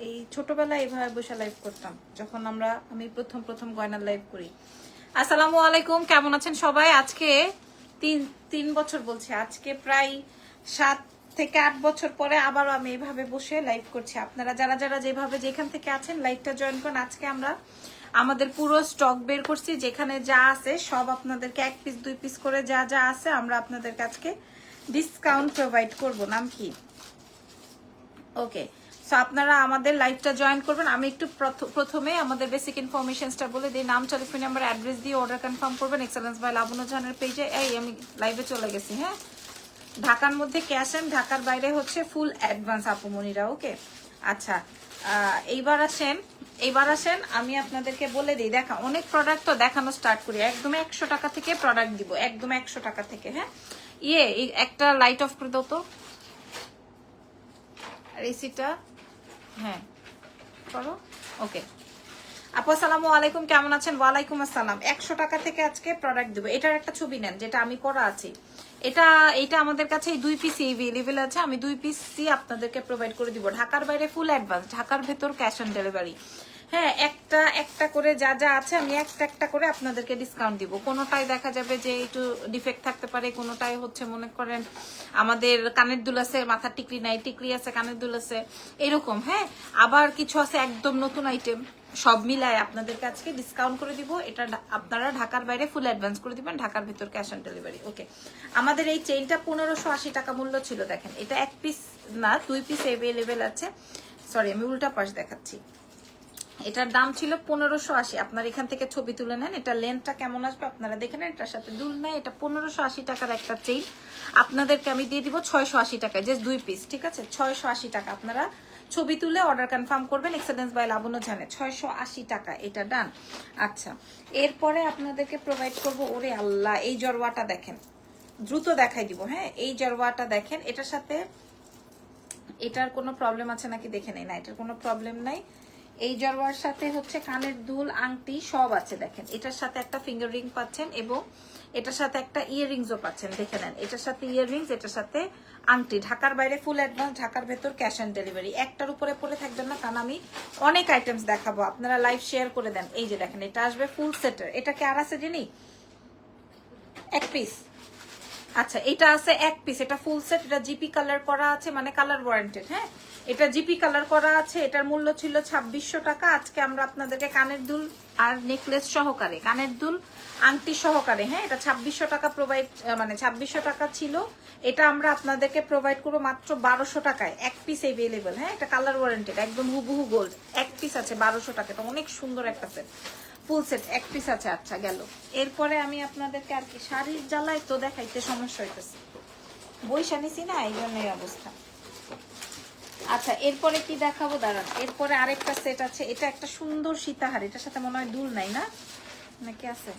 এই ছোটবেলায় এইভাবে বসে লাইভ করতাম যখন আমি প্রথম গয়নার লাইভ করি। আসসালামু আলাইকুম, কেমন আছেন সবাই? আজকে তিন বছর বলছি, আজকে প্রায় 7 থেকে 8 বছর পরে আবারও আমি এইভাবে বসে লাইভ করছি। আপনারা যারা যারা যেভাবে যেখান থেকে আছেন লাইভটা জয়েন করুন। আজকে আমরা আমাদের পুরো স্টক বের করছি, যেখানে যা আছে সব আপনাদেরকে 1 পিস 2 পিস করে যা যা আছে আমরা আপনাদের কাছে ডিসকাউন্ট প্রোভাইড করব। নাম কি? ওকে, সো আপনারা আমাদের লাইভটা জয়েন করবেন। আমি একটু প্রথমে আমাদের বেসিক ইনফরমেশনসটা বলে দিই। নাম, টেলিফোন নাম্বার, অ্যাড্রেস দিয়ে অর্ডার কনফার্ম করবেন এক্সেলেন্স বাই লাবণ্য জাহানের পেজে। আমি লাইভে চলে গেছি। হ্যাঁ, ঢাকার মধ্যে ক্যাশ এন্ড, ঢাকার বাইরে হচ্ছে ফুল অ্যাডভান্স আপুমনিরা। ওকে, আচ্ছা এইবার আসেন আমি আপনাদেরকে বলে দিই। দেখা অনেক প্রোডাক্ট তো দেখানো স্টার্ট করি। একদম 100 টাকা থেকে প্রোডাক্ট দিব, একদম 100 টাকা থেকে। হ্যাঁ, একটা লাইট অফ করে দাও তো রেসিটা। হ্যাঁ করো। ওকে আপু আসসালামু আলাইকুম, কেমন আছেন? ওয়ালাইকুম আসসালাম। 100 টাকা থেকে আজকে প্রোডাক্ট দেবো। এটার একটা ছবি নেন, যেটা আমি পরা আছি। এটা আমাদের কাছে 2 পিস এভেলেবেল আছে। আমি 2 পিসই আপনাদেরকে প্রোভাইড করে দিব। ঢাকার বাইরে ফুল অ্যাডভান্স, ঢাকার ভেতর ক্যাশ অন ডেলিভারি। হ্যাঁ, একটা করে যা যা আছে আমি একটা করে আপনাদেরকে ডিসকাউন্ট দিব। কোনোটাই দেখা যাবে যে একটু ডিফেক্ট থাকতে পারে, কোনোটাই হচ্ছে মনে করেন আমাদের কানের দুল আছে, মাথার টিকলি নাই, টিকলি আছে, কানের দুল আছে, এরকম। হ্যাঁ, আবার কিছু আছে একদম নতুন আইটেম। সব মিলায় আপনাদেরকে আজকে ডিসকাউন্ট করে দিব। এটা আপনারা ঢাকার বাইরে ফুল অ্যাডভান্স করে দিবেন, ঢাকার ভিতর ক্যাশ অন ডেলিভারি। ওকে, আমাদের এই চেইনটা 1580 টাকা মূল্য ছিল। দেখেন, এটা 1 পিস না 2 পিস অ্যাভেলেবেল আছে। সরি, আমি উল্টা পাশ দেখাচ্ছি। এটার দাম ছিল 1580। আপনার এখান থেকে ছবি তুলে নেন। এটা লেন্থটা কেমন আসবে আপনারা দেখে নেন। এটার সাথে দুল নেই। এটা 1580 টাকার একটা চেইন। আপনাদেরকে আমি দিয়ে দিব 680 টাকায়, জাস্ট 2 পিস। ঠিক আছে, 680 টাকা। আপনারা ছবি তুলে অর্ডার কনফার্ম করবেন এক্সেলেন্স বাই লাবণ্য জানে। 680 টাকা, এটা ডান। আচ্ছা, এরপরে আপনাদেরকে প্রোভাইড করব। ওরে আল্লাহ, এই জরওয়াটা দেখেন, দ্রুত দেখাই দিব। হ্যাঁ, এই জরওয়াটা দেখেন। এটার সাথে এটার কোনো প্রবলেম আছে নাকি দেখে নেই। না, এটার কোনো প্রবলেম নাই। এই জরওয়ার সাথে হচ্ছে কানের দুল, আংটি সব আছে। দেখেন, এটার সাথে একটা ফিঙ্গার রিং পাচ্ছেন এবং এটার সাথে একটা ইয়াররিংসও পাচ্ছেন। দেখে নেন, এটার সাথে ইয়াররিংস, এটার সাথে আংটি। ঢাকার বাইরে ফুল অ্যাডভান্স, ঢাকার ভেতর ক্যাশ অন ডেলিভারি। একটার উপরে পড়ে থাকবেন না, কারণ আমি অনেক আইটেমস দেখাবো। আপনারা লাইভ শেয়ার করে দেন। এই যে দেখেন, এটা আসবে ফুল সেটের। এটা কি আর আছে যিনি 1 পিস? আচ্ছা, এটা আছে 1 পিস। এটা ফুল সেট। এটা জিপি কালার করা আছে, মানে কালার ওয়ারেন্টেড। হ্যাঁ, এটা জিপি কালার করা আছে। এটার মূল্য ছিল 2600 টাকা। আজকে আমরা আপনাদেরকে কানের দুল আর নেকলেস সহকারে, কানের দুল আংটি সহকারে, হ্যাঁ, এটা 2600 টাকা প্রোভাইড, মানে 2600 টাকা ছিল। এটা আমরা আপনাদেরকে প্রোভাইড করবো মাত্র 1200 টাকায়। 1 পিস এভেলেবেল। হ্যাঁ, এটা কালার ওয়ারেন্টেড, একদম হুবহু গোল্ড। 1 পিস আছে 1200 টাকা। এটা অনেক সুন্দর একটা সেট, ফুল সেট 1 পিস আছে। আচ্ছা গেল। এরপরে আমি আপনাদেরকে আর কি শাড়ির জ্বালায় তো দেখাইতে সমস্যা হইতেছে, বইসা নিছি না, এই জন্য এই অবস্থা। আচ্ছা, এরপরে কি দেখাবো দাঁড়ান। এরপরে আরেকটা সেট আছে। এটা একটা সুন্দর সীতাহার। এটার সাথে মনে হয় দুল নাই, না নাকি আছে?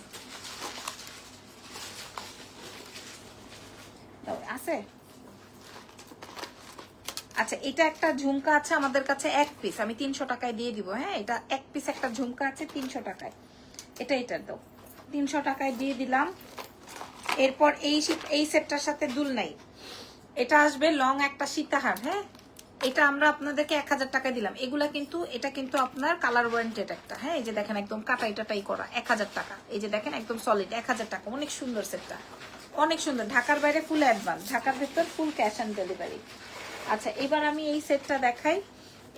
আছে। আচ্ছা, এটা একটা ঝুমকা আছে আমাদের কাছে 1 পিস। আমি 300 টাকায় দিয়ে দিব। হ্যাঁ, এটা 1 পিস একটা ঝুমকা আছে 300 টাকায়। এটার দাও 300 টাকায় দিয়ে দিলাম। এরপর এই সেটটার সাথে দুল নাই। এটা আসবে লং একটা সীতাহার। হ্যাঁ, এটা আমরা আপনাদেরকে 1000 টাকায় দিলাম। এটা কিন্তু আপনার কালার ওয়ারেন্টেড একটা। হ্যাঁ, এই যে দেখেন, একদম কাটাই করা 1000 টাকা। এই যে দেখেন, একদম সলিড 1000 টাকা। অনেক সুন্দর সেটটা, অনেক সুন্দর। ঢাকার বাইরে ফুল অ্যাডভান্স, ঢাকার ভেতর ফুল ক্যাশ অন ডেলিভারি। আচ্ছা, এবার আমি এই সেটটা দেখাই।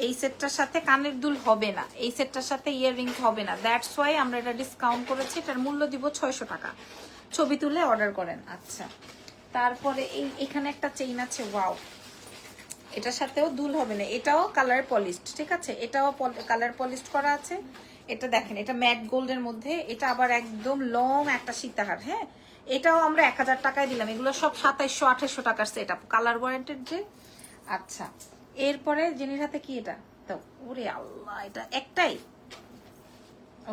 এই সেটটার সাথে কানের দুল হবে না, এই সেটটার সাথে ইয়াররিংস হবে না। দ্যাটস ওয়াই আমরা এটা ডিসকাউন্ট করেছি। এটার মূল্য দিব 600 টাকা। ছবি তুলে অর্ডার করেন। আচ্ছা, তারপরে এখানে একটা চেইন আছে। ওয়াও, এটার সাথেও দুল হবে না। এটাও কালার পলিশড। ঠিক আছে, এটাও কালার পলিশড করা আছে। এটা দেখেন, এটা ম্যাট গোল্ডের মধ্যে। এটা আবার একদম লং একটা সীতাহার। হ্যাঁ, এটাও আমরা 1000 টাকায় দিলাম। এগুলো সব 2700-2800 টাকার সেট আপ, কালার ওয়ারেন্টেড যে। আচ্ছা, এরপরে জিনিস হাতে কি এটা তো, ওরে আল্লাহ, এটা একটাই।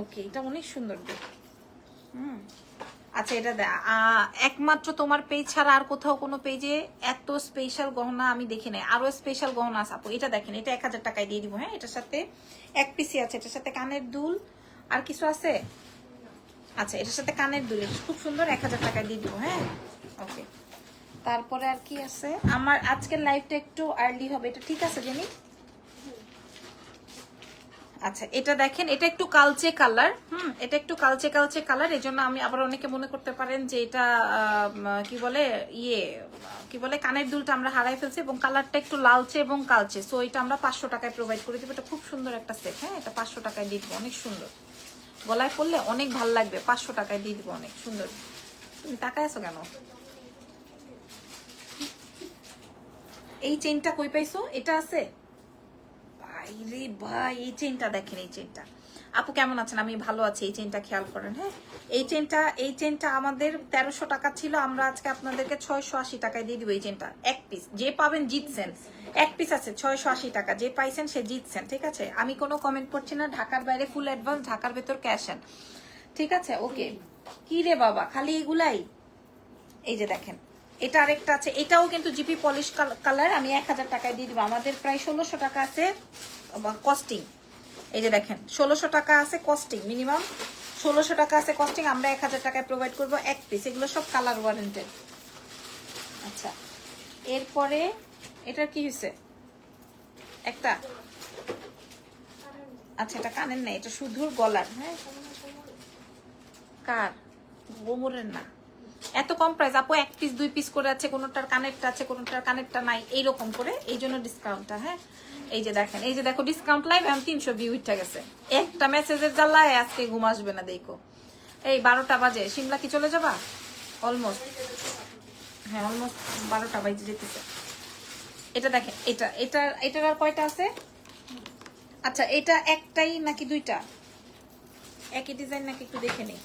ওকে, এটা অনেক সুন্দর। আচ্ছা, এটা একমাত্র তোমার পেজ ছাড়া আর কোথাও কোনো পেজে এত স্পেশাল গহনা আমি দেখি নাই। আরো স্পেশাল গহনা আছে আপু। এটা দেখেন, এটা 1000 টাকায় দিয়ে দিব। হ্যাঁ, এটার সাথে 1 পিসি আছে। এটার সাথে কানের দুল আর কিছু আছে। আচ্ছা, এটার সাথে কানের দুল, এটা খুব সুন্দর, 1000 টাকায় দিয়ে দিব। হ্যাঁ, ওকে। তারপরে আর কি আছে? আমার আজকের লাইভটা একটু আর্লি হবে, এটা ঠিক আছে জানি? আচ্ছা এটা দেখেন, এটা একটু কালচে কালার। এটা একটু কালচে কালচে কালার, এই জন্য আমি আবার অনেকে মনে করতে পারেন যে এটা কি বলে কি বলে কানের দুলটা আমরা হারাই ফেলছি এবং কালারটা একটু লালচে এবং কালচে। সো এটা আমরা 500 টাকায় প্রোভাইড করে দেবো। এটা খুব সুন্দর একটা সেট, হ্যাঁ এটা 500 টাকায় দিয়ে দিব, অনেক সুন্দর, গলায় পরলে অনেক ভালো লাগবে। 500 টাকায় দিয়ে দিব, অনেক সুন্দর। তুমি তাকায় আছো কেন? এই চেইনটা কই পাইছো? এটা আছে ভাইরে ভাই, এই চেইনটা দেখেন, এই চেইনটা। আপু কেমন আছেন? আমি ভালো আছি। এই চেইনটা খেয়াল করেন, হ্যাঁ এই চেইনটা আমাদের 1300 টাকা ছিল, আমরা আজকে আপনাদেরকে 680 টাকায় দিয়ে দিব। এই চেইনটা এক পিস, যে পাবেন জিতছেন। এক পিস আছে 680 টাকা, যে পাইছেন সে জিতছেন, ঠিক আছে? আমি কোনো কমেন্ট করছি না। ঢাকার বাইরে ফুল অ্যাডভান্স, ঢাকার ভেতর ক্যাশ অন, ঠিক আছে? ওকে। কি রে বাবা, খালি এগুলাই? এই যে দেখেন, এটা আরেকটা আছে, এটাও কিন্তু জিপি পলিশ কালার। আমি 1000 টাকায় দিয়ে দিব। আমাদের প্রায় 1600 টাকা আছে কস্টিং। এই যে দেখেন 1600 টাকা আছে কস্টিং, মিনিমাম 1600 টাকা আছে কস্টিং। আমরা 1000 টাকায় প্রোভাইড করবো এক পিস। এগুলো সব কালার ওয়ারেন্টেড। আচ্ছা এরপরে এটার কি হয়েছে? একটা, আচ্ছা এটা কানের না, এটা শুধু গলার। হ্যাঁ কার? গোমরের না। এত কম প্রাইস আপু, এক পিস দুই পিস করে আছে, কোনোটার কানেরটা আছে কোনোটার কানেরটা নাই, এইরকম করে, এই জন্য ডিসকাউন্টটা। হ্যাঁ এই যে দেখেন, এই যে দেখো ডিসকাউন্ট লাইভ, এখন 300 ভিউ উঠে গেছে। একটা মেসেজের জ্বালায় আজকে ঘুম আসবে না। দেখো এই 12টা বাজে, সিমলা কি চলে যাবা? অলমোস্ট, হ্যাঁ অলমোস্ট 12টা বাজে যেতেছে। এটা দেখেন, এটার আর কয়টা আছে? আচ্ছা এটা একটাই নাকি দুইটা? একই ডিজাইন নাকি একটু দেখে নেই।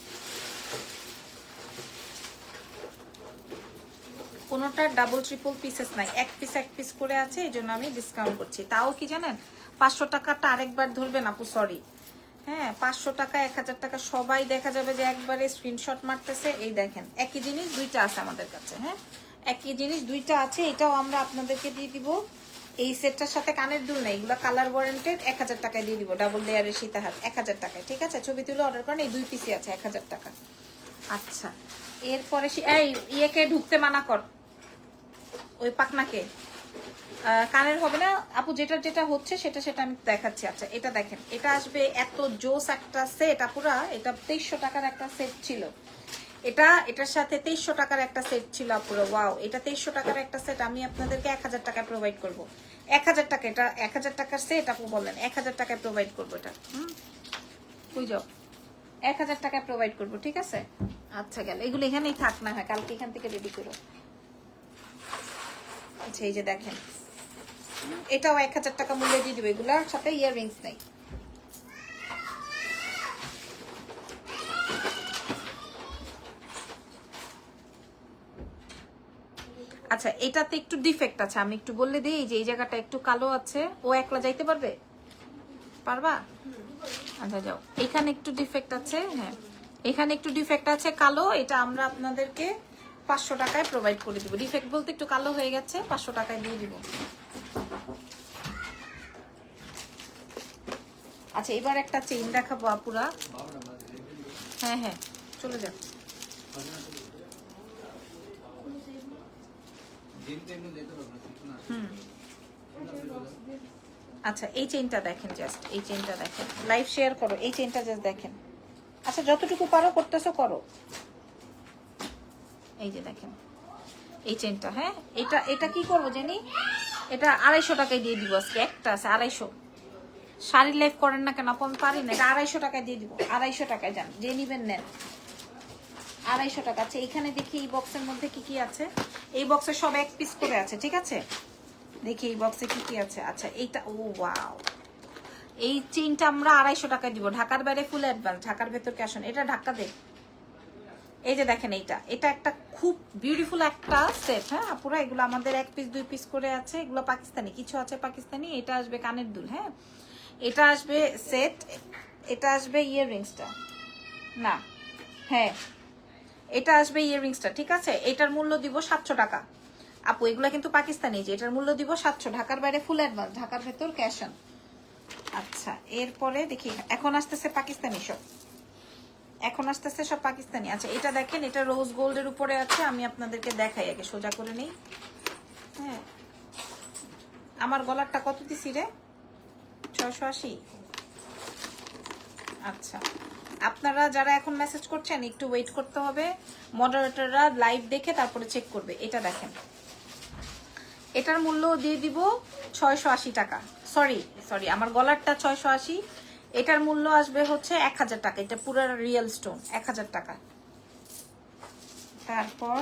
কোনোটা ডাবল ট্রিপল পিসেস নাই, এক পিস করে আছে, এই জন্য আমি ডিসকাউন্ট করছি। তাও কি জানেন, 500 টাকাটা আরেকবার ধরবেন আপু, সরি। হ্যাঁ 500 টাকা 1000 টাকা সবাই দেখা যাবে যে একবারে স্ক্রিনশট মারতেছে। এই দেখেন একই জিনিস দুইটা আছে আমাদের কাছে। হ্যাঁ একই জিনিস দুইটা আছে, এটাও আমরা আপনাদেরকে দিয়ে দিব। এই সেটটার সাথে কানের দুল নেই, এগুলো কালার ওয়ারেন্টেড। 1000 টাকায় দিয়ে দিব, ডাবল লেয়ারের সীতাহার 1000 টাকায়, ঠিক আছে? ছবি তুলে অর্ডার করেন, এই দুই পিসই আছে 1000 টাকা। আচ্ছা এরপরে এই ইয়েকে ঢুকতে মানা কর, ওই পাকনাকে। কানের হবে না আপু, যেটা হচ্ছে সেটা আমি দেখাচ্ছি। আচ্ছা এটা দেখেন, এটা আসবে এত জোস একটা সেট আপুরা। এটা 2300 টাকার একটা সেট ছিল, এটার সাথে 2300 টাকার একটা সেট ছিল আপুরা। ওয়াও, এটা 2300 টাকার একটা সেট আমি আপনাদেরকে 1000 টাকায় প্রোভাইড করবো। 1000 টাকা, এটা 1000 টাকার সেট আপু বললেন, 1000 টাকায় প্রোভাইড করবো এটা। কই যাও, 1000 টাকায় প্রোভাইড করবো, ঠিক আছে? আচ্ছা গেল, এগুলো এখানেই থাক না, হয় কালকে এখান থেকে রেডি করো। আচ্ছা এই যে দেখেন, এটাও 1000 টাকা মূল্যে দিয়ে দিবে, এগুলোর সাথে ইয়াররিংস নেই। আচ্ছা এটাতে একটু ডিফেক্ট আছে, আমি একটু বলে দিই যে এই জায়গাটা একটু কালো আছে। ও একলা যাইতে পারবে? পারবা? আচ্ছা যাও, এখানে একটু ডিফেক্ট আছে। হ্যাঁ এখানে একটু ডিফেক্ট আছে কালো, এটা আমরা আপনাদেরকে 500 টাকায় প্রোভাইড করে দিব। ডিফেক্ট বলতে একটু কালো হয়ে গেছে, 500 টাকায় দিয়ে দিব। আচ্ছা এবার একটা চেইন দেখাবো আপুরা। হ্যাঁ হ্যাঁ চলে যাও। আচ্ছা এই চেইনটা দেখেন, জাস্ট এই চেইনটা দেখেন, লাইভ শেয়ার করো, এই চেইনটা জাস্ট দেখেন। আচ্ছা যতটুকু পারো করতেছো করো। এই যে দেখেন এই চেইনটা। হ্যাঁ এটা কি করবো জানি, এটা 250 টাকায় দিয়ে দিব আজকে। একটা আছে 250। শাড়ির লাইভ করেন না কেন আপন? পারি না, এটা 250 টাকায় দিয়ে দিব। 250 টাকায় যান, যে নিবেন নেন। 250 টাকা। আচ্ছা এখানে দেখি এই বক্সের মধ্যে কি কি আছে। এই বক্সে সব এক পিস করে আছে, ঠিক আছে? দেখি এই বক্সে কি কি আছে। আচ্ছা এইটা, ও ওয়াও, এই চেইনটা আমরা 250 টাকায় দিব। ঢাকার বাইরে ফুল অ্যাডভান্স, ঢাকার ভেতর ক্যাশ অন। এটা ঢাকা দে। এই যে দেখেন, এটা একটা খুব বিউটিফুল একটা সেট। হ্যাঁ আপুরা, এগুলো আমাদের এক পিস দুই পিস করে আছে। এগুলো পাকিস্তানি, কিছু আছে পাকিস্তানি। এটা আসবে কানের দুল। হ্যাঁ এটা আসবে সেট, এটা আসবে ইয়াররিংসটা না, হ্যাঁ এটা আসবে ইয়াররিংসটা, ঠিক আছে? এটার মূল্য দিব 700 টাকা আপু। এগুলা কিন্তু পাকিস্তানি, যে এটার মূল্য দিব 700। ঢাকার বাইরে ফুল অ্যাডভান্স, ঢাকার ভেতর ক্যাশ অন। আচ্ছা এরপরে দেখি, এখন আসতেছে পাকিস্তানি সব, এখন আসতেছে সব পাকিস্তানি। আচ্ছা এটা দেখেন, এটা রোজ গোল্ডের উপরে আছে। আমি আপনাদেরকে দেখাই, আগে সোজা করে নেই। হ্যাঁ আমার গলারটা কত দিছি রে? 680। আচ্ছা, আপনারা যারা এখন মেসেজ করছেন একটু ওয়েট করতে হবে, মডারেটররা লাইভ দেখে তারপরে চেক করবে। এটা দেখেন, এটার মূল্য দিয়ে দিব 680 টাকা। সরি সরি, আমার গলারটা 680, এটার মূল্য আসবে হচ্ছে 1000 টাকা। এটা পুরো রিয়েল স্টোন, 1000 টাকা। তারপর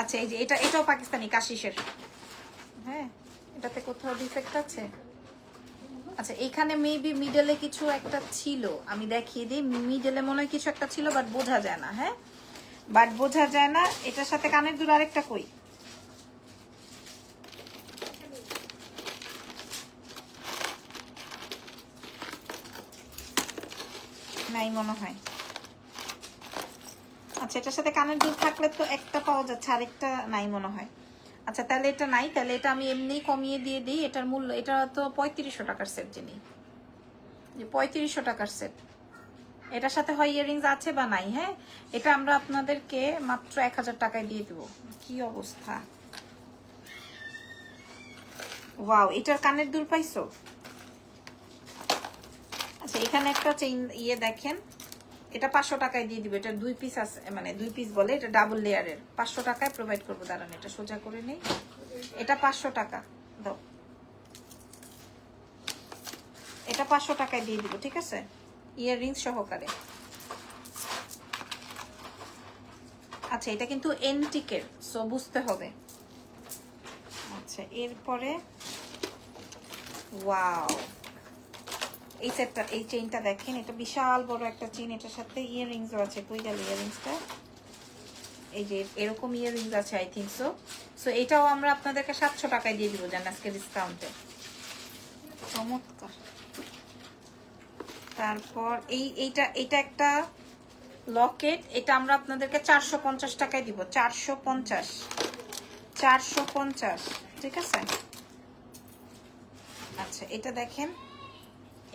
আচ্ছা, এই যে এটাও পাকিস্তানি কাশিসের। হ্যাঁ, এটাতে কোথাও ডিফেক্ট আছে? আচ্ছা, এখানে মেবি মিডলে কিছু একটা ছিল, আমি দেখিয়ে দিই। মিডলে মনে হয় কিছু একটা ছিল, বাট বোঝা যায় না। হ্যাঁ, বাট বোঝা যায় না। এটার সাথে কানের দুল আরেকটা কই? নাই মনে হয়। আচ্ছা, এটার সাথে কানের দুল থাকলে তো একটা পাওয়া যাচ্ছে, আরেকটা নাই মনে হয়। আচ্ছা, তাহলে এটা নাই, তাহলে এটা আমি এমনি কমিয়ে দিয়ে দিই। এটার মূল্য, এটা তো 3500 টাকার সেট। যিনি যে 3500 টাকার সেট, এটার সাথে হয় ইয়াররিংস আছে বা নাই। হ্যাঁ, এটা আমরা আপনাদেরকে মাত্র 1000 টাকায় দিয়ে দেবো। কি অবস্থা! ওয়াও, এটার কানের দুল পাইছো? আচ্ছা, এখানে একটা চেইন দেখেন, এটা 500 টাকায় দিয়ে দিব। এটা 2 পিস আছে, মানে 2 পিস বলে, এটা ডাবল লেয়ারের। 500 টাকায় প্রোভাইড করবো। দাঁড়ান, এটা সোজা করে নেই। এটা 500 টাকা দাও, এটা 500 টাকায় দিয়ে দিব, ঠিক আছে, ইয়াররিংস সহকারে। আচ্ছা, এটা কিন্তু এন্টিকের, সো বুঝতে হবে। আচ্ছা, এরপরে ওয়াও, এই সেটটা, এই চেইনটা দেখেন, এটা বিশাল বড় একটা চেইন। এটার সাথে ইয়াররিংসও আছে। কই গেল ইয়াররিংসটা? এই যে এরকম ইয়াররিংস আছে, আই থিঙ্ক সো। সো এটাও আমরা আপনাদেরকে 700 টাকায় দিয়ে দিব, জান, আজকে ডিসকাউন্টে। চমৎকার। তারপর এইটা একটা লকেট, এটা আমরা আপনাদেরকে 450 টাকায় দিব। 450, ঠিক আছে। আচ্ছা, এটা দেখেন,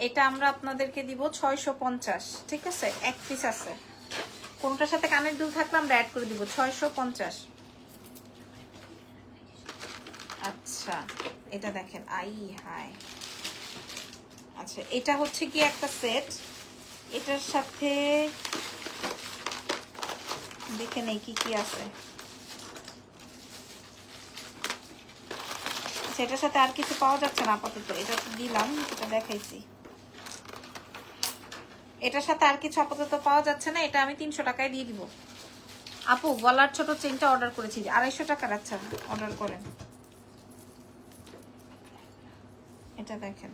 এটা আমরা আপনাদেরকে দিব 650, ঠিক আছে। এক পিস আছে, কোনটার সাথে কানের দুল থাকলে আমরা অ্যাড করে দিব। 650। আচ্ছা, এটা দেখেন, আই হাই। আচ্ছা, এটা হচ্ছে কি একটা সেট, এটার সাথে দেখে নেই কি কি আছে। সেটার সাথে আর কিছু পাওয়া যাচ্ছে না আপাতত। এটা তো দিলাম, এটা দেখাইছি। এটার সাথে আর কিছু আপাতত পাওয়া যাচ্ছে না। এটা আমি 300 টাকায় দিয়ে দিব। আপু, গলার ছোট চেনটা অর্ডার করেছি, 250 টাকার। আচ্ছা, অর্ডার করেন। এটা দেখেন,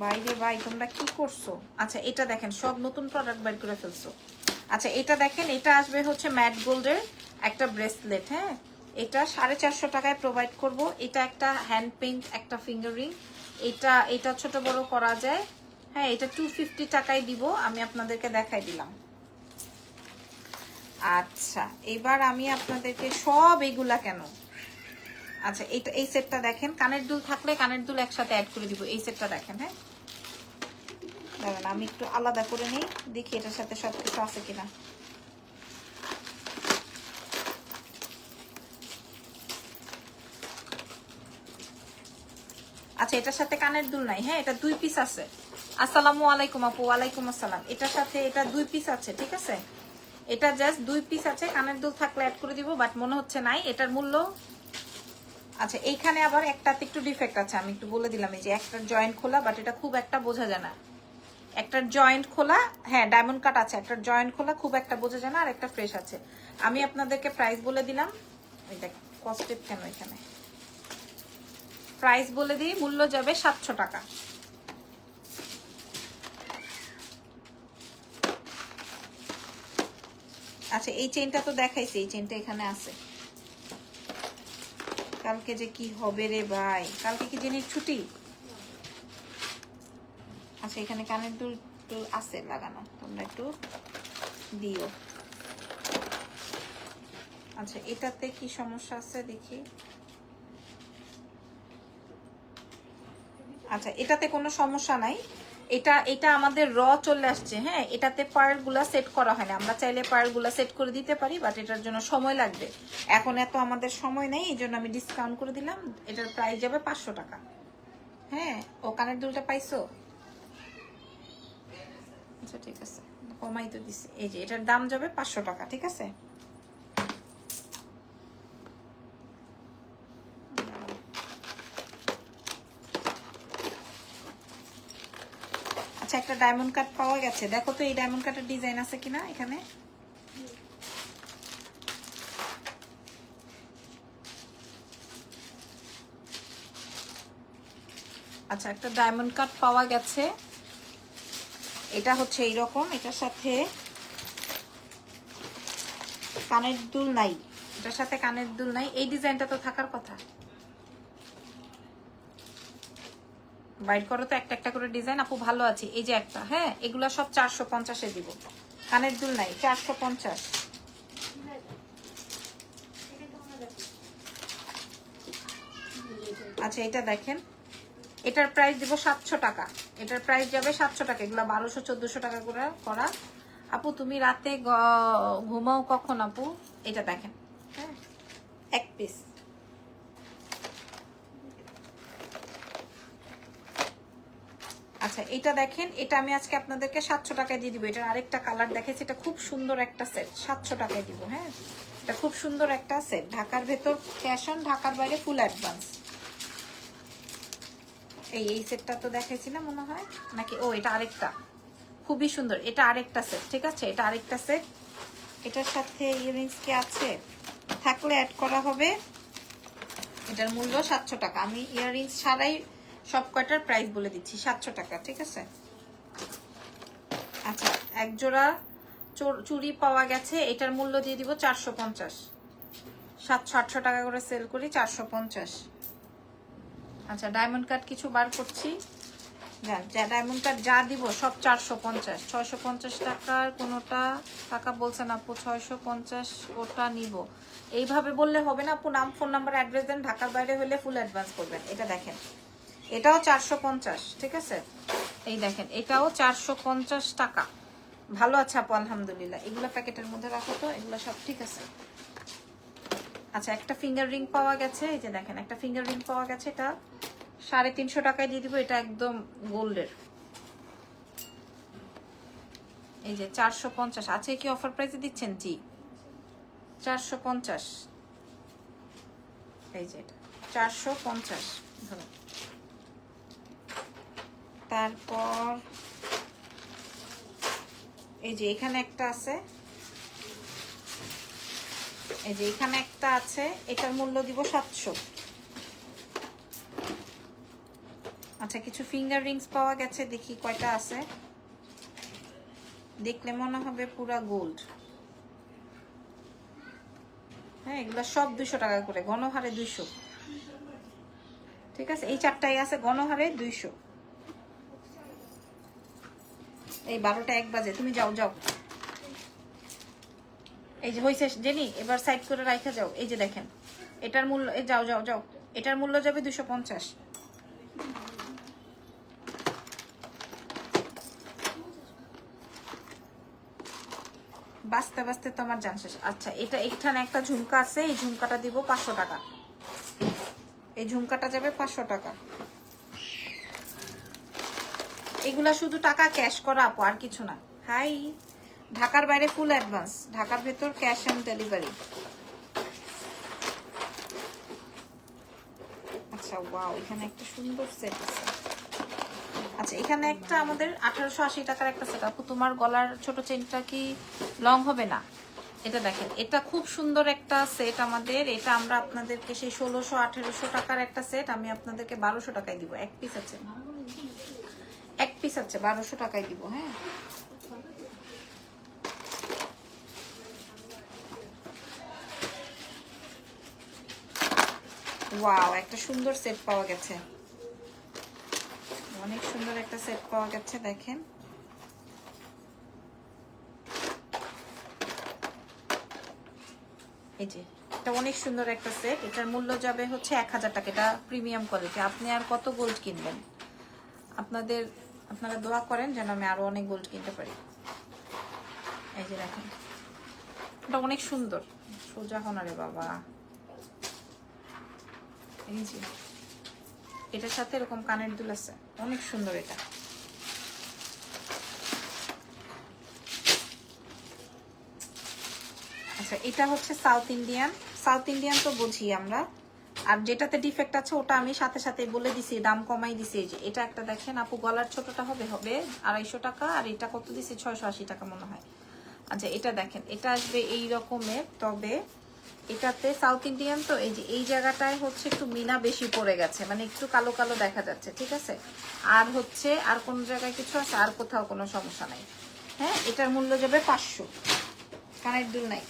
বাইরে ভাই তোমরা কি করছো? আচ্ছা, এটা দেখেন, সব নতুন প্রোডাক্ট বের করে ফেলছো। আচ্ছা, এটা দেখেন, এটা আসবে হচ্ছে ম্যাট গোল্ডের একটা ব্রেসলেট। হ্যাঁ, এটা 450 টাকায় প্রোভাইড করব। এটা একটা হ্যান্ড পেইন্ট, একটা ফিঙ্গার রিং। এটা ছোট বড় করা যায়। হ্যাঁ, এটা 250 টাকায় দিব। আমি আপনাদেরকে দেখাই দিলাম। আচ্ছা, এবার আমি আপনাদেরকে সব এগুলা কেন, আচ্ছা, এই সেটটা দেখেন, কানের দুল থাকলে কানের দুল একসাথে অ্যাড করে দিব। এই সেটটা দেখেন। হ্যাঁ, দাঁড়ান, আমি একটু আলাদা করে নিই, দেখি এটার সাথে সবকিছু আছে কিনা। আচ্ছা, এটার সাথে কানের দুল নাই। হ্যাঁ, এটা 2 পিস আছে। আসসালামু আলাইকুম আপু। ওয়ালাইকুম আসসালাম। এটার সাথে এটা 2 পিস আছে, ঠিক আছে। এটা জাস্ট 2 পিস আছে, কানের দুল থাকলে অ্যাড করে দিব, বাট মনে হচ্ছে নাই। এটার মূল্য, আচ্ছা, এইখানে আবার একটাতে একটু ডিফেক্ট আছে, আমি একটু বলে দিলাম। এই যে একটা জয়েন্ট খোলা, বাট এটা খুব একটা বোঝা যায় না। একটা জয়েন্ট খোলা, হ্যাঁ, ডায়মন্ড কাট আছে। একটা জয়েন্ট খোলা, খুব একটা বোঝা যায় না। আর একটা ফ্রেশ আছে। আমি আপনাদেরকে প্রাইস বলে দিলাম। এই দেখ, কস্টেপ কেন এখানে, প্রাইস বলে দিই, মূল্য যাবে 700 টাকা। আচ্ছা, এই চেইনটা তো দেখাইছি, এই চেইনটা এখানে আছে। কালকে যে কি হবে রে ভাই, কালকে কি জিনিস ছুটি? আচ্ছা, এখানে কানের দুল আছে লাগানো, তোমরা একটু দিও। আচ্ছা, এটাতে কি সমস্যা আছে দেখি। আচ্ছা, এটাতে কোনো সমস্যা নাই। এটা আমাদের র চলে আসছে। হ্যাঁ, এটাতে পার্লগুলা সেট করা হয় না। আমরা চাইলে পার্লগুলা সেট করে দিতে পারি, বাট এটার জন্য সময় লাগবে। এখন এত আমাদের সময় নেই, এই জন্য আমি ডিসকাউন্ট করে দিলাম। এটার প্রাইস যাবে 500 টাকা। হ্যাঁ, ও কানের দুলটা পাইছো? আচ্ছা ঠিক আছে, কমাই তো দিছি। এই যে এটার দাম যাবে 500 টাকা, ঠিক আছে? আচ্ছা, একটা ডায়মন্ড কাট পাওয়া গেছে, দেখো তো এই ডায়মন্ড কাটের ডিজাইন আছে কিনা এখানে। আচ্ছা, একটা ডায়মন্ড কাট পাওয়া গেছে, এটা হচ্ছে এইরকম, এটার সাথে কানের দুল নাই, এটার সাথে কানের দুল নাই। এই ডিজাইনটা তো থাকার কথা। বাইর করো তো একটা একটা করে ডিজাইন। আপু ভালো আছে, এই যে একটা, হ্যাঁ এগুলা সব 450-এ দিব। কানের দুল নাই, 450। আচ্ছা, এটা দেখেন, এটার প্রাইস দিব 700 টাকা। এটার প্রাইস যাবে 700 টাকা। এগুলা 1200-1400 টাকা করে করা। আপু তুমি রাতে ঘুমাও কখন আপু? এটা দেখেন, হ্যাঁ এক পিস। আচ্ছা, এটা দেখেন, এটা আমি আজকে আপনাদেরকে 700 টাকায় দিয়ে দিব। এটার আরেকটা কালার দেখেছি, এটা খুব সুন্দর একটা সেট, 700 টাকায় দিব। হ্যাঁ, এটা খুব সুন্দর একটা সেট। ঢাকার ভেতর ক্যাশ অন, ঢাকার বাইরে ফুল অ্যাডভান্স। এই সেটটা তো দেখাইছি না মনে হয়, নাকি? ও, এটা আরেকটা খুবই সুন্দর, এটা আরেকটা সেট, ঠিক আছে? এটা আরেকটা সেট। এটার সাথে ইয়াররিংস কি আছে? থাকলে অ্যাড করা হবে। এটার মূল্য 700 টাকা। আমি ইয়াররিংস ছাড়াই সব কয়টার প্রাইস বলে দিচ্ছি, 700 টাকা, ঠিক আছে? আচ্ছা, এক জোড়া চুড়ি পাওয়া গেছে, এটার মূল্য দিয়ে দিব 450। 700-800 টাকা করে সেল করি, 450। আচ্ছা, ডায়মন্ড কাট কিছু বার করছি। ডায়মন্ড কাট যা দিব সব 450। 650 টাকার কোনোটা টাকা বলছেন আপু, 650 ওটা নিব। এইভাবে বললে হবে না আপু, নাম ফোন নাম্বার অ্যাড্রেস দেন। ঢাকার বাইরে হলে ফুল অ্যাডভান্স করবেন। এটা দেখেন, এটাও 450, ঠিক আছে? এই দেখেন, এটাও 450 টাকা। ভালো আছে আপু, আলহামদুলিল্লাহ। এগুলো প্যাকেটের মধ্যে রাখো তো, এগুলো সব ঠিক আছে। আচ্ছা, একটা ফিঙ্গার রিং পাওয়া গেছে, এই যে দেখেন একটা ফিঙ্গার রিং পাওয়া গেছে, এটা 350 টাকায় দিয়ে দিব। এটা একদম গোল্ডের। এই যে 450 আছে। কি অফার প্রাইসে দিচ্ছেন? জি, 450। এই যে এটা 450 ধরো। তারপর এই যে এখানে একটা আছে, এই যে এখানে একটা আছে, এটার মূল্য দিব 700। আচ্ছা, কিছু ফিঙ্গার রিংস পাওয়া গেছে, দেখি কয়টা আছে। দেখলে মনে হবে পুরা গোল্ড। হ্যাঁ, এগুলো সব 200 টাকা করে, গণহারে 200, ঠিক আছে? এই চারটাই আছে গণহারে 200। এই 12টা 1 বাজে, তুমি যাও যাও। এই যে হইছে জেনি, এবার সাইড করে রাখা যাও। এই যে দেখেন, এটার মূল্য, যাও যাও যাও, এটার মূল্য যাবে 250। বাঁচতে বাঁচতে তো আমার জান শেষ। আচ্ছা, এটা এখানে একটা ঝুমকা আছে, এই ঝুমকাটা দিব 500 টাকা। এই ঝুমকাটা যাবে 500 টাকা। এগুলা শুধু টাকা ক্যাশ করা আপু, আর কিছু না। হাই, ঢাকার বাইরে ফুল অ্যাডভান্স, ঢাকার ভেতর ক্যাশ অন ডেলিভারি। আচ্ছা, ওয়াও, এখানে একটা সুন্দর সেট আছে। আচ্ছা, এখানে একটা আমাদের 1880 টাকার একটা সেট। আপু তোমার গলার ছোট চেনটা কি লং হবে না? এটা দেখেন, এটা খুব সুন্দর একটা সেট আমাদের। এটা আমরা আপনাদেরকে সেই 1600-1800 টাকার একটা সেট আমি আপনাদেরকে 1200 টাকায় দিব। এক পিস আছে, 1200 টাকায় দিব। হ্যাঁ, ওয়াও, একটা সুন্দর সেট পাওয়া গেছে, অনেক সুন্দর একটা সেট পাওয়া গেছে। দেখেন, এই যে এটা অনেক সুন্দর একটা সেট। এটার মূল্য যাবে হচ্ছে 1000 টাকা। এটা প্রিমিয়াম কোয়ালিটি। আপনি আর কত গোল্ড কিনবেন? আপনারা দোয়া করেন যেন আমি আরো অনেক গোল্ড কিনতে পারি। এই যে দেখেন, এটা অনেক সুন্দর। সোজা হনারে বাবা, এই যে এটার সাথে এরকম কানের দুল আছে, অনেক সুন্দর এটা। আচ্ছা এটা হচ্ছে সাউথ ইন্ডিয়ান, সাউথ ইন্ডিয়ান তো বুঝি আমরা। আর যেটাতে ডিফেক্ট আছে ওটা আমি সাথে সাথে বলে দিছি, দাম কমাই দিছি। এই যে এটা একটা দেখেন আপু, গলার ছোটটা হবে 250 টাকা, আর এটা কত দিছি 680 টাকা মনে হয়। আচ্ছা এটা দেখেন, এটা আসবে এই রকমের, তবে এটাতে সাউথ ইন্ডিয়ান তো এই যে এই জায়গাটায় হচ্ছে একটু মিনা বেশি পড়ে গেছে, মানে একটু কালো কালো দেখা যাচ্ছে, ঠিক আছে। আর হচ্ছে আর কোন জায়গায় কিছু আছে, আর কোথাও কোনো সমস্যা নাই। হ্যাঁ এটার মূল্য যাবে 500, কানের দুল নাই।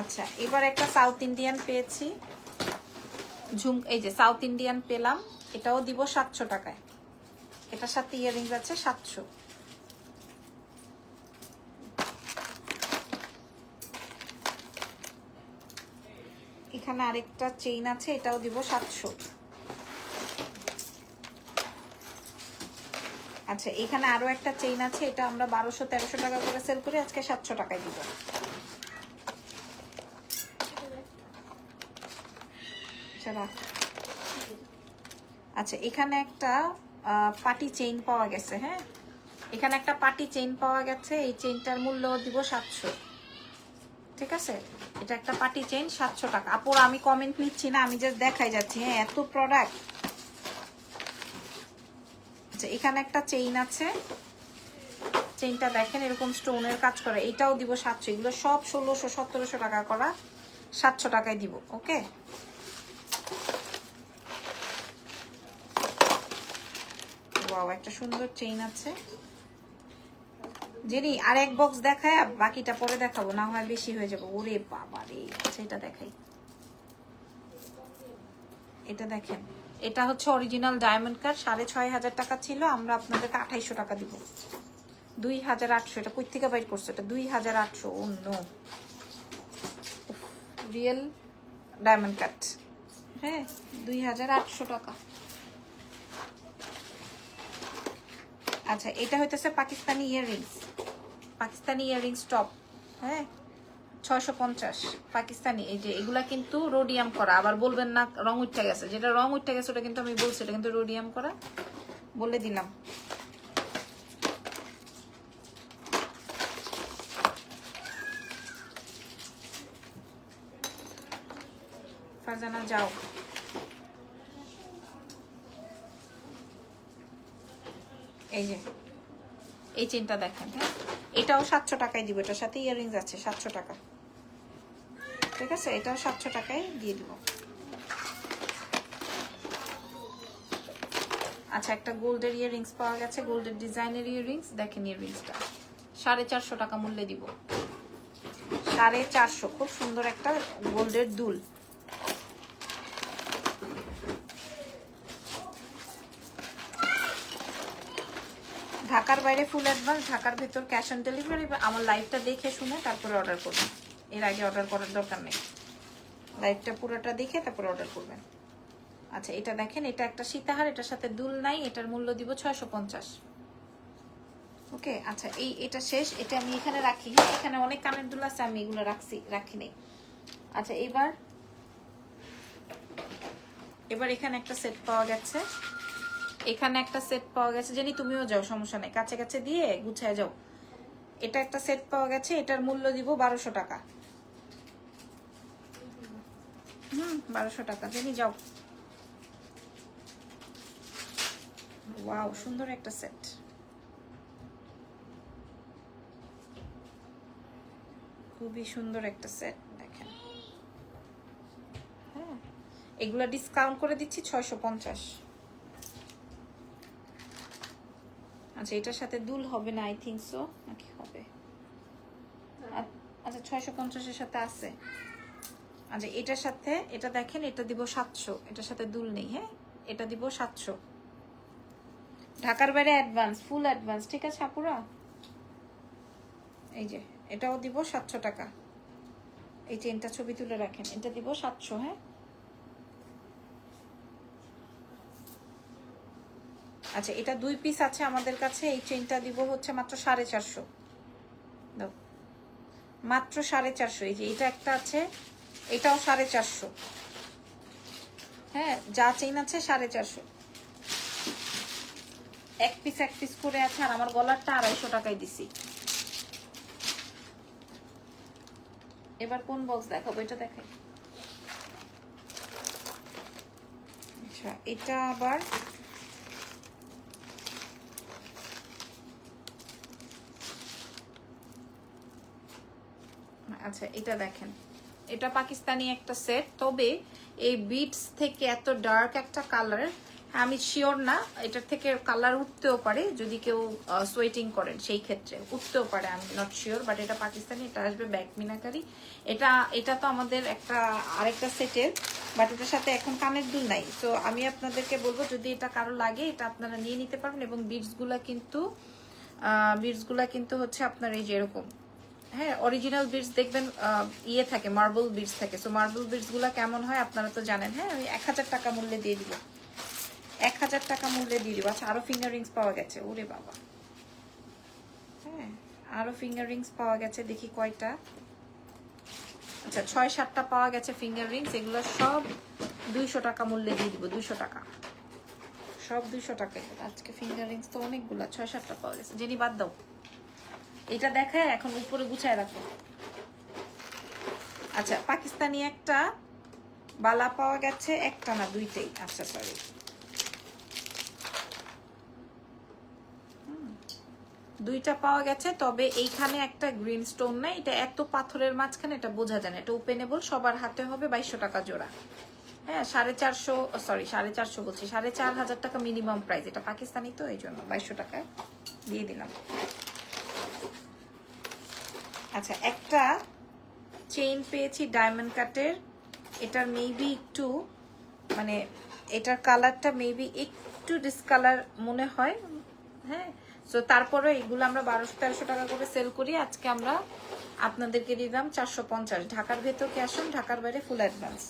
আচ্ছা এবার একটা সাউথ ইন্ডিয়ান পেয়েছি, এই যে সাউথ ইন্ডিয়ান পেলাম, এটাও দিব 700 টাকায়। এটার সাথে ইয়াররিংস আছে 700। এখানে আরেকটা চেইন আছে, এটাও দিব 700। আচ্ছা এখানে আরো একটা চেইন আছে, এটা আমরা 1200-1300 টাকা করে সেল করি, আজকে 700 টাকায় দিব। আচ্ছা এখানে একটা পাটি চেইন পাওয়া গেছে। হ্যাঁ এখানে একটা পাটি চেইন পাওয়া গেছে, এই চেইনটার মূল্য দিব 700, ঠিক আছে। এটা একটা পাটি চেইন 700 টাকা। আপুর আমি কমেন্ট নিচ্ছি না, আমি জাস্ট দেখাই যাচ্ছি। হ্যাঁ এত প্রোডাক্ট। আচ্ছা এখানে একটা চেইন আছে, চেইনটা দেখেন এরকম স্টোনের কাজ করে, এটাও দিব 700। এগুলো সব 1600-1700 টাকা করা, 700 টাকায় দিব। ওকে ওয়াও একটা সুন্দর চেইন আছে। জেনি আর এক বক্স দেখায়, বাকিটা পরে দেখাবো, না হয় বেশি হয়ে যাবে। ওরে বাবা রে। আচ্ছা এটা দেখাই, এটা দেখেন, এটা হচ্ছে অরিজিনাল ডায়মন্ড কাট, 6500 টাকা ছিল, আমরা আপনাদেরকে 2800 টাকা দিব। 2800। এটা কই থেকে বাইর করছে? এটা 2800। ও নো, রিয়েল ডায়মন্ড কাট। হ্যাঁ 2800 টাকা। আচ্ছা এটা হইতেছে Pakistani earrings, Pakistani earrings top. হ্যাঁ 650 পাকিস্তানি। এই যে এগুলা কিন্তু রোডিয়াম করা, আবার বলবেন না রং উঠে গেছে, যেটা রং উঠে গেছে ওটা কিন্তু আমি বলছি, এটা কিন্তু রোডিয়াম করা, বলে দিলাম। ফারজানা যাও। এই যে এই চেনটা দেখেন। হ্যাঁ এটাও 700 টাকায় দিব, এটার সাথে ইয়াররিংস আছে 700 টাকা, ঠিক আছে। এটাও 700 টাকায় দিয়ে দিব। আচ্ছা একটা গোল্ডের ইয়াররিংস পাওয়া গেছে, গোল্ডের ডিজাইনের ইয়াররিংস দেখেন, ইয়াররিংসটা 450 টাকা মূল্যে দিব। 450, খুব সুন্দর একটা গোল্ডের দুল। ঢাকার বাইরে ফুল অ্যাডভান্স, ঢাকার ভেতর ক্যাশ অন ডেলিভারি। আমার লাইভটা দেখে শুনে তারপরে অর্ডার করবেন, এর আগে অর্ডার করার দরকার নেই। লাইভটা পুরোটা দেখে তারপরে অর্ডার করবেন। আচ্ছা এটা দেখেন, এটা একটা সীতাহার, এটার সাথে দুল নাই, এটার মূল্য দিব 650। ওকে আচ্ছা এটা শেষ, এটা আমি এখানে রাখি। এখানে অনেক কানের দুল আছে, আমি এগুলো রাখি নেই। আচ্ছা এবার এখানে একটা সেট পাওয়া গেছে, এখানে একটা সেট পাওয়া গেছে। জানি তুমিও যাও, সমস্যা নেই, কাছে কাছে দিয়ে গুছায় যাও। এটা একটা সেট পাওয়া গেছে, এটার মূল্য দিব 1200 টাকা। 1200 টাকা। জানি যাও। ওয়াও সুন্দর একটা সেট, খুবই সুন্দর একটা সেট দেখেন। হ্যাঁ এগুলা ডিসকাউন্ট করে দিচ্ছি 650। আচ্ছা এটার সাথে দুল হবে না, আই থিঙ্ক সো, নাকি হবে? আচ্ছা 650-এর সাথে আছে। আচ্ছা এটার সাথে এটা দেখেন, এটা দিব 700, এটার সাথে দুল নেই। হ্যাঁ এটা দিব 700, ঢাকার বাইরে অ্যাডভান্স, ফুল অ্যাডভান্স, ঠিক আছে আপুরা। এই যে এটাও দিব 700 টাকা। এই চেনটা ছবি তুলে রাখেন, এটা দিব 700। হ্যাঁ আচ্ছা এটা 2 পিস আছে আমাদের কাছে। এই চেইনটা দিব হচ্ছে মাত্র 450। দাও, মাত্র 450। এই যে এটা একটা আছে, এটাও 450। হ্যাঁ, যা চেইন আছে 450। এক পিস করে আছে। আর আমার গলারটা 250 টাকায় দিছি। এবার কোন বক্স দেখাবো? এটা দেখাই। আচ্ছা এটা আবার আচ্ছা এটা দেখেন, এটা পাকিস্তানি একটা সেট। তবে এই বিটস থেকে এত ডার্ক একটা কালার, আমি শিওর না, এটার থেকে কালার উঠতেও পারে যদি কেউ সোয়েটিং করেন, সেই ক্ষেত্রে উঠতেও পারে, আমি নট শিওর। বাট এটা পাকিস্তানি, এটা আসবে ব্যাক মিনাকারি। এটা তো আমাদের একটা আরেকটা সেটের, বাট এটার সাথে এখন কানের দুল নাই। তো আমি আপনাদেরকে বলবো যদি এটা কারো লাগে এটা আপনারা নিয়ে নিতে পারবেন। এবং বিটসগুলা কিন্তু হচ্ছে আপনার এই যে এরকম, হ্যাঁ অরিজিনাল বিটস দেখবেন ইয়ে থাকে, মার্বেল বিটস থাকে। সো মার্বেল বিটস গুলা কেমন হয় আপনারা তো জানেন। হ্যাঁ আমি 1000 টাকা মূল্যে দিয়ে দিব, 1000 টাকা মূল্যে দিয়ে দিব। আচ্ছা আরো ফিঙ্গার রিংস পাওয়া গেছে, ওরে বাবা। হ্যাঁ আরো ফিঙ্গার রিংস পাওয়া গেছে, দেখি কয়টা। আচ্ছা 6-7টা পাওয়া গেছে ফিঙ্গার রিংস। এগুলো সব 200 টাকা মূল্যে দিয়ে দিব, 200 টাকা, সব 200 টাকা। আজকে ফিঙ্গার রিংস তো অনেকগুলা, 6-7টা পাওয়া গেছে। জেনি বাদ দাও, এটা দেখায় এখন উপরে গুছায় রাখো। আচ্ছা পাকিস্তানি একটা বালা পাওয়া গেছে, একটা না দুইটাই। আচ্ছা সরি, দুইটা পাওয়া গেছে। তবে এইখানে একটা গ্রিন স্টোন নাই, এটা এত পাথরের মাঝখানে এটা বোঝা যায় না। এটা ওপেনেবল, সবার হাতে হবে, 2200 টাকা জোড়া। হ্যাঁ 450, সরি 450 বলছি, 4500 টাকা মিনিমাম প্রাইস। এটা পাকিস্তানি তো এই জন্য 2200 টাকায় দিয়ে দিলাম। আচ্ছা একটা চেইন পেয়েছি ডায়মন্ড কাটের। এটার মেবি একটু মানে এটার কালারটা মেবি একটু ডিসকালার মনে হয়। হ্যাঁ তো তারপরে এগুলো আমরা 1200-1300 টাকা করে সেল করি। আজকে আমরা আপনাদেরকে দিলাম 450। ঢাকার ভেতর ক্যাশ অন, ঢাকার বাইরে ফুল অ্যাডভান্স।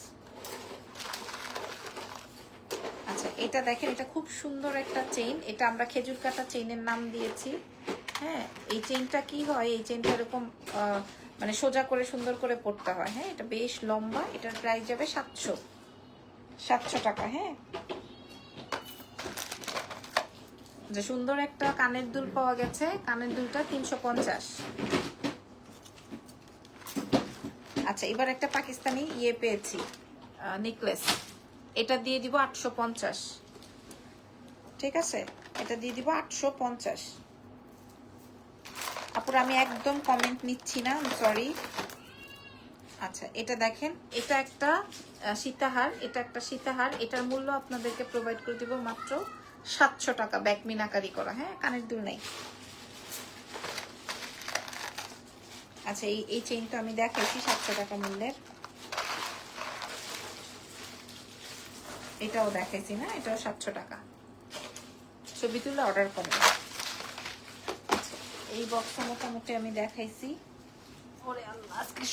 আচ্ছা এটা দেখেন, এটা খুব সুন্দর একটা চেইন। এটা আমরা খেজুর কাটা চেইনের নাম দিয়েছি। হ্যাঁ এই চেইনটা কি হয়, এই চেইনটা এরকম মানে সোজা করে সুন্দর করে পড়তে হয়। হ্যাঁ এটা বেশ লম্বা। এটার প্রাইস যাবে 700 টাকা। হ্যাঁ যে সুন্দর একটা কানের দুল পাওয়া গেছে, কানের দুলটা 350। আচ্ছা এবার একটা পাকিস্তানি ইয়ে পেয়েছি, নেকলেস। এটা দিয়ে দিব 850। ঠিক আছে, এটা দিয়ে দিব 850। আপুর আমি একদম কমেন্ট নিচ্ছি না, সরি। আচ্ছা এটা দেখেন, এটা একটা সীতাহার, এটা একটা সীতাহার। এটার মূল্য আপনাদেরকে প্রোভাইড করে দিব মাত্র 700 টাকা, ব্যাক মিনাকারি করা। হ্যাঁ কানের দুল নেই। আচ্ছা এই চেইনটা আমি দেখাইছি 700 টাকা মূল্যের। এটাও দেখাইছি না, এটাও 700 টাকা। ছবি তুলে অর্ডার করেন। আচ্ছা এই বক্সটা মোটামুটি আমি দেখাইছি। ওরে আল্লাহ আজকে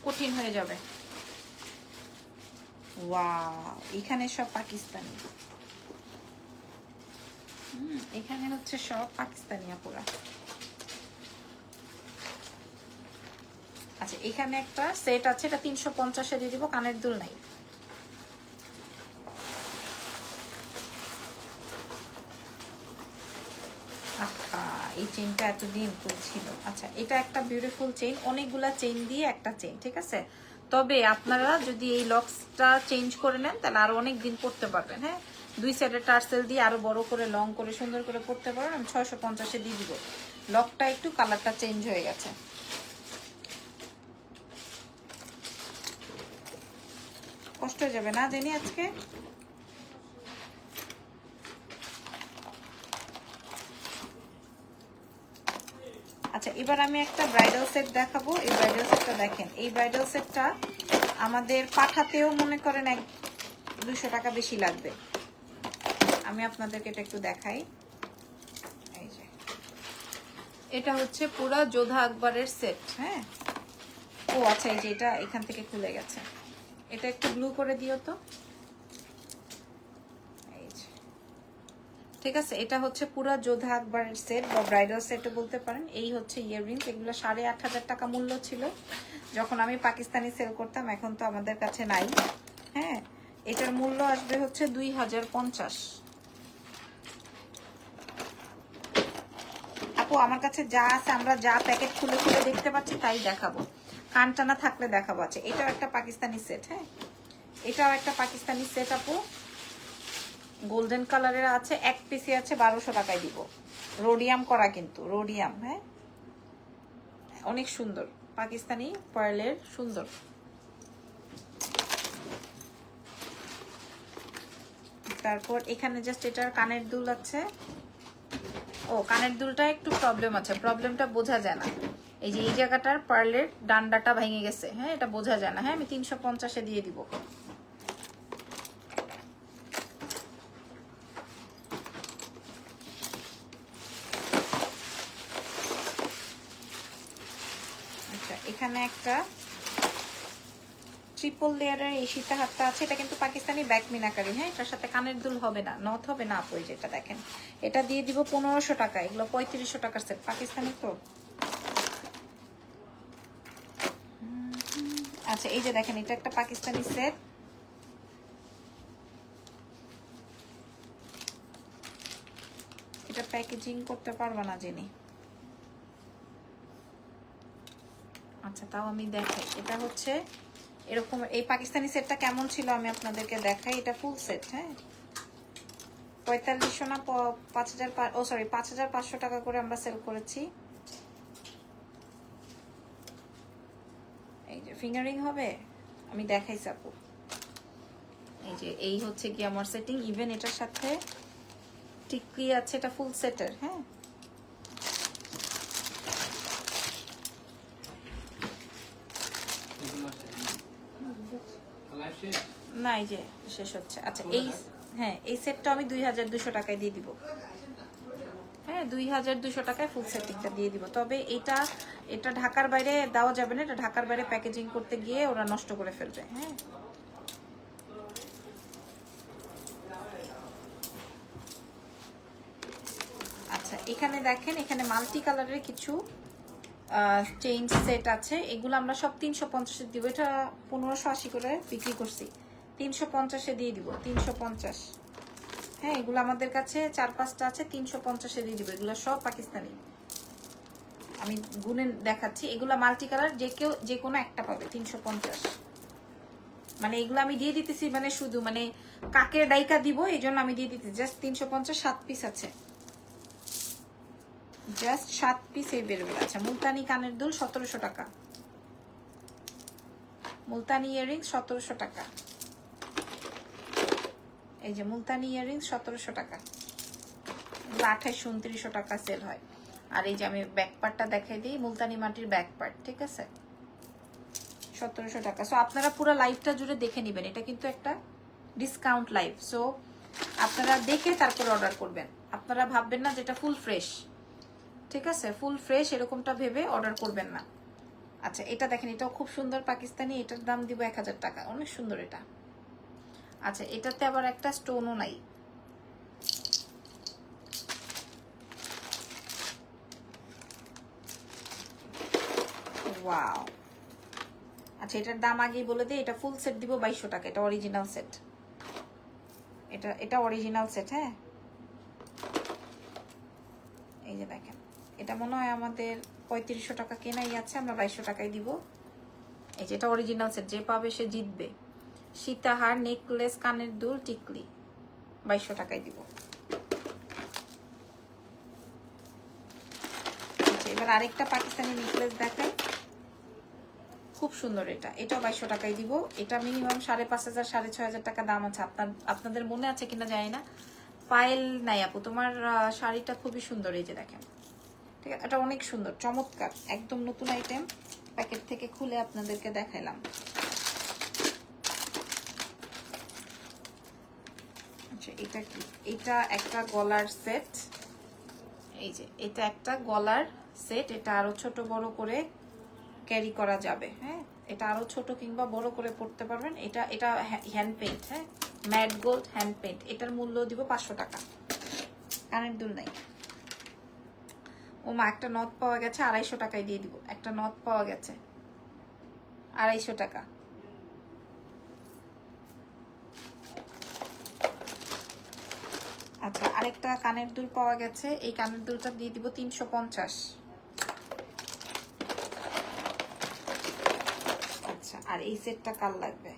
কঠিন হয়ে যাবে। ওয়াও এখানে সব পাকিস্তানি। এখানে হচ্ছে সব পাকিস্তানি আপুরা। আচ্ছা এখানে একটা সেট আছে, এটা 350-এ দিয়ে দিব, কানের দুল নাই। আচ্ছা এই চেইনটা এতদিন ছিল। আচ্ছা এটা একটা বিউটিফুল চেইন, অনেকগুলা চেইন দিয়ে একটা চেইন। ঠিক আছে, তবে আপনারা যদি এই লক্সটা চেঞ্জ করে নেন তাহলে আরো অনেক দিন পড়তে পারবেন। হ্যাঁ 2 সাইডের টার্সেল দিয়ে আরো বড় করে লং করে সুন্দর করে পড়তে পারবেন। আমি 650-এ দিয়ে দিব। লকটা একটু কালারটা চেঞ্জ হয়ে গেছে। কষ্ট হয়ে যাবে না জেনি আজকে। আচ্ছা এবার আমি একটা ব্রাইডাল সেট দেখাবো। এই ব্রাইডাল সেটটা দেখেন, এই ব্রাইডাল সেটটা আমাদের পাঠাতেও মনে করেন 200 টাকা বেশি লাগবে। আমি আপনাদেরকে এটা একটু দেখাই। এই যে এটা হচ্ছে পুরো যোধা আকবরের সেট। হ্যাঁ ও আচ্ছা এই যে এটা এখান থেকে খুলে গেছে, এটা একটু ব্লু করে দিও তো। এই যে ঠিক আছে, এটা হচ্ছে পুরো যোধা আকবরের সেট বা ব্রাইডাল সেটও বলতে পারেন। এই হচ্ছে ইয়াররিংস, এগুলো 8,500 টাকা মূল্য ছিল যখন আমি পাকিস্তানি সেল করতাম, এখন তো আমাদের কাছে নাই। হ্যাঁ, এটার মূল্য আসবে হচ্ছে 2050। আপু আমার কাছে যা আছে, আমরা যা প্যাকেট খুলে খুলে দেখতে পাচ্ছি তাই দেখাবো, কান টানা থাকলে দেখাবো। আছে এটাও একটা পাকিস্তানি সেট। হ্যাঁ, এটাও একটা পাকিস্তানি সেট আপু, গোল্ডেন কালারের আছে, এক পিসি আছে 1200 টাকায় দিব। রোডিয়াম করা কিন্তু, রোডিয়াম। হ্যাঁ, অনেক সুন্দর পাকিস্তানি পার্লের, সুন্দর। তারপর এখানে জাস্ট এটার কানের দুল আছে। ও, কানের দুলটা একটু প্রবলেম আছে, প্রবলেমটা বোঝা যায় না। এই যে এই জায়গাটার পার্লের ডান্ডাটা ভেঙে গেছে। হ্যাঁ, এটা বোঝা যায় না। হ্যাঁ, আমি 350-এ দিয়ে দিব। আচ্ছা, এখানে একটা ট্রিপল লেয়ারের এই সীতা হাতটা আছে, এটা কিন্তু পাকিস্তানি ব্যাক মিনাকারি। হ্যাঁ, এটার সাথে কানের দুল হবে না, নথ হবে না আপু। যেটা দেখেন, এটা দিয়ে দিব 1500 টাকা। এগুলো 3500 টাকার সেট, পাকিস্তানি তো। আচ্ছা, এই যে দেখেন, এটা একটা পাকিস্তানি সেট। এটা প্যাকেজিং করতে পারবা না জেনি। আচ্ছা, তাও আমি দেখাই। এটা হচ্ছে এরকম, এই পাকিস্তানি সেটটা কেমন ছিল আমি আপনাদেরকে দেখাই। এটা ফুল সেট। হ্যাঁ, 4500 না 5000, ও সরি 5500 টাকা করে আমরা সেল করেছি। এই যে ফিঙ্গারিং হবে, আমি দেখাইছি আপু। এই যে এই হচ্ছে কি আমার সেটিং, ইভেন এটার সাথে টিকলি আছে, এটা ফুল সেটের। হ্যাঁ, না এই যে শেষ হচ্ছে। আচ্ছা, এই হ্যাঁ, এই সেটটা আমি 2200 টাকায় দিয়ে দিব। হ্যাঁ, 2200 টাকায় ফুল সেটিংটা দিয়ে দিব। তবে এটা এটা ঢাকার বাইরে দেওয়া যাবে না, এটা ঢাকার বাইরে প্যাকেজিং করতে গিয়ে ওরা নষ্ট করে ফেলবে। হ্যাঁ, আচ্ছা, এখানে দেখেন, এখানে মাল্টি কালারের কিছু চেইন সেট আছে। এগুলো আমরা সব 350-এ দিব। এটা 1580 করে বিক্রি করছি, 350-এ দিয়ে দিব। 350। হ্যাঁ, এগুলো আমাদের কাছে 4-5টা আছে, 350-এ দিয়ে দিব। এগুলো সব পাকিস্তানি, আমি গুনে দেখাচ্ছি। এগুলো মাল্টি কালার, যে কেউ যে কোনো একটা পাবে 350। মানে এগুলো আমি দিয়ে দিতেছি, মানে শুধু মানে কাকের ডাইকা দিব, এই জন্য আমি দিয়ে দিতেছি। জাস্ট 350, 7 পিস আছে, জাস্ট 7 পিস এভেলেবেল আছে। মুলতানি কানের দুল 1700 টাকা, মুলতানি ইয়াররিংস 1700 টাকা। এই যে মুলতানি ইয়াররিংস 1700 টাকা, 28-2900 টাকা সেল হয়। আর এই যে আমি ব্যাক পার্টটা দেখাই দিই, মুলতানি মাটির ব্যাক পার্ট। ঠিক আছে, 1700 টাকা। সো আপনারা পুরো লাইভটা জুড়ে দেখে নেবেন, এটা কিন্তু একটা ডিসকাউন্ট লাইভ। সো আপনারা দেখে তারপর অর্ডার করবেন। আপনারা ভাববেন না যেটা ফুল ফ্রেশ। ঠিক আছে, ফুল ফ্রেশ এরকমটা ভেবে অর্ডার করবেন না। আচ্ছা, এটা দেখেন, এটাও খুব সুন্দর পাকিস্তানি। এটার দাম দিব 1000 টাকা, অনেক সুন্দর এটা। আচ্ছা, এটাতে আবার একটা স্টোনও নাই। ওয়াও। আচ্ছা, এটার দাম আগেই বলে দিই, এটা ফুল সেট দিব 2200 টাকা। এটা অরিজিনাল সেট, এটা অরিজিনাল সেট। হ্যাঁ, এই যে দেখেন, এটা মনে হয় আমাদের 3500 টাকা কেনাই আছে, আমরা 2200 টাকায় দিব। এই যে এটা অরিজিনাল সেট, যে পাবে সে জিতবে। সীতাহার, নেকলেস, কানের দুল, টিকলি 2200 টাকায় দিব। আচ্ছা, এবার আরেকটা পাকিস্তানি নেকলেস দেখাই, খুব সুন্দর। এটাও 2200 টাকায় দিব। এটা মিনিমাম 5500, 6500 টাকা দাম আছে। আপনাদের মনে আছে কিনা জানি না। পায়েল নাই আপু, তোমার শাড়িটা খুবই সুন্দর। এই যে দেখেন, ঠিক আছে, এটা অনেক সুন্দর, চমৎকার, একদম নতুন আইটেম। প্যাকেট থেকে খুলে আপনাদেরকে দেখাইলাম। আচ্ছা, এটা কি? এটা একটা গলার সেট। এই যে এটা একটা গলার সেট, এটা আরো ছোট বড় করে ক্যারি করা যাবে। হ্যাঁ, এটা আরো ছোট কিংবা বড় করে পড়তে পারবেন। এটা হ্যান্ড পেইন্ট। হ্যাঁ, ম্যাট গোল্ড হ্যান্ড পেইন্ট। এটার মূল্য দিব 500 টাকা। কানের দুল নাই। ও মা, একটা নথ পাওয়া গেছে, 250 টাকায় দিয়ে দিব। একটা নথ পাওয়া গেছে 250 টাকা। আচ্ছা, আরেকটা কানের দুল পাওয়া গেছে, এই কানের দুলটা দিয়ে দিব 350। আচ্ছা, আর এই সেটটা কার লাগবে?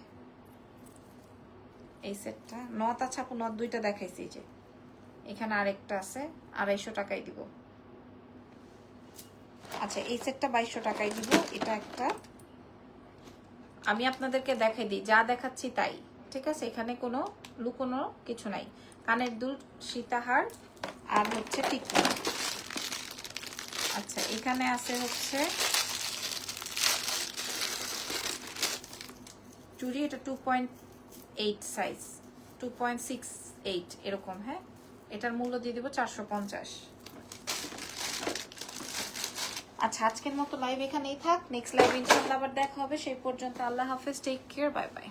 এই সেটটা নথ আছে আপু, নথ দুইটা দেখাইছি যে, এখানে আরেকটা আছে, 250 টাকায় দিব। আচ্ছা, এই সেটটা 2200 টাকায় দিব। এটা একটা, আমি আপনাদেরকে দেখাই দিই, যা দেখাচ্ছি তাই, ঠিক আছে? এখানে কোনো লুকোনো কিছু নাই। কানের দুল, সীতাহার, আর হচ্ছে টিকলি। আচ্ছা, এখানে আছে হচ্ছে চুড়ি, এটা 2.8 সাইজ, 2.68 এরকম। হ্যাঁ, এটার মূল্য দিয়ে দিব 450। আচ্ছা, আজকের মতো লাইভ এখানেই থাক। নেক্সট লাইভ ইনশাআল্লাহ আবার দেখা হবে। সেই পর্যন্ত আল্লাহ হাফেজ, টেক কেয়ার, বাই বাই।